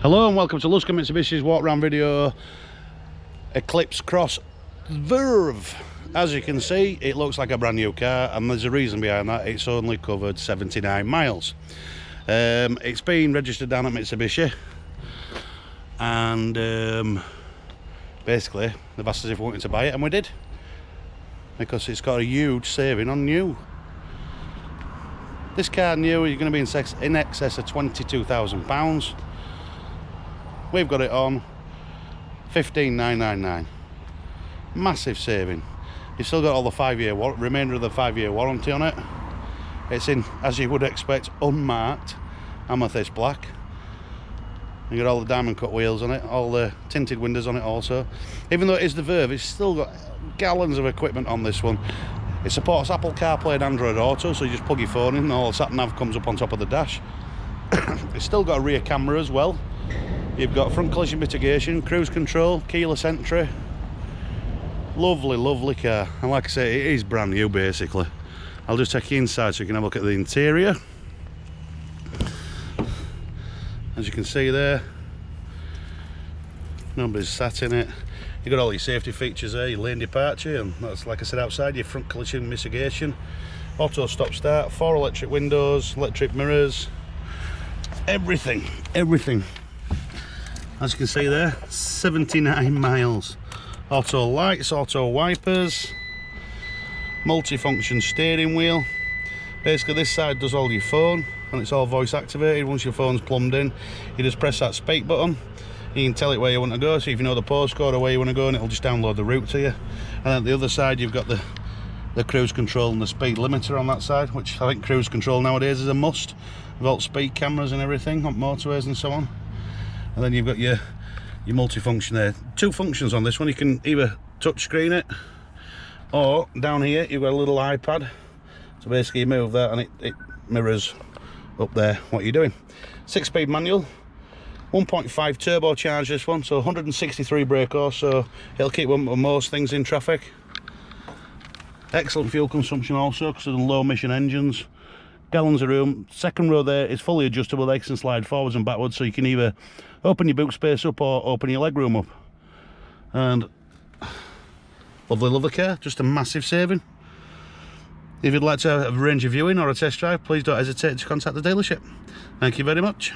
Hello and welcome to Lusker Mitsubishi's walk around video Eclipse Cross Verve. As you can see, it looks like a brand new car, and there's a reason behind that. It's only covered 79 miles. It's been registered down at Mitsubishi, and basically they've asked us if we wanted to buy it, and we did, because it's got a huge saving on new. This car new is going to be in excess of £22,000. We've got it on 15,999. Massive saving. You've still got all the remainder of the 5-year warranty on it. It's in, as you would expect, unmarked Amethyst Black. You got all the diamond cut wheels on it, all the tinted windows on it also. Even though it is the Verve, it's still got gallons of equipment on this one. It supports Apple CarPlay and Android Auto, so you just plug your phone in and all the sat nav comes up on top of the dash. It's still got a rear camera as well. You've got front collision mitigation, cruise control, keyless entry. Lovely, lovely car. And like I say, it is brand new basically. I'll just take you inside so you can have a look at the interior. As you can see there, nobody's sat in it. You've got all your safety features there, your lane departure, and that's, like I said, outside, your front collision mitigation, auto stop start, 4 electric windows, electric mirrors, everything. As you can see there, 79 miles. Auto lights, auto wipers, multi-function steering wheel. Basically this side does all your phone, and it's all voice activated. Once your phone's plumbed in, you just press that speak button. You can tell it where you want to go, so if you know the postcode or where you want to go, and it'll just download the route to you. And then at the other side you've got the cruise control and the speed limiter on that side, which I think cruise control nowadays is a must, with all speed cameras and everything on motorways and so on. And then you've got your multi-function there. 2 functions on this one. You can either touch screen it, or down here you've got a little iPad. So basically you move that and it mirrors up there what you're doing. 6-speed manual, 1.5 turbocharged this one, so 163 brake horse, so it'll keep up with most things in traffic. Excellent fuel consumption also because of the low emission engines. Gallons of room. Second row there is fully adjustable. They can slide forwards and backwards, so you can either open your boot space up or open your leg room up. And lovely car, just a massive saving. If you'd like to arrange a viewing or a test drive, please don't hesitate to contact the dealership. Thank you very much.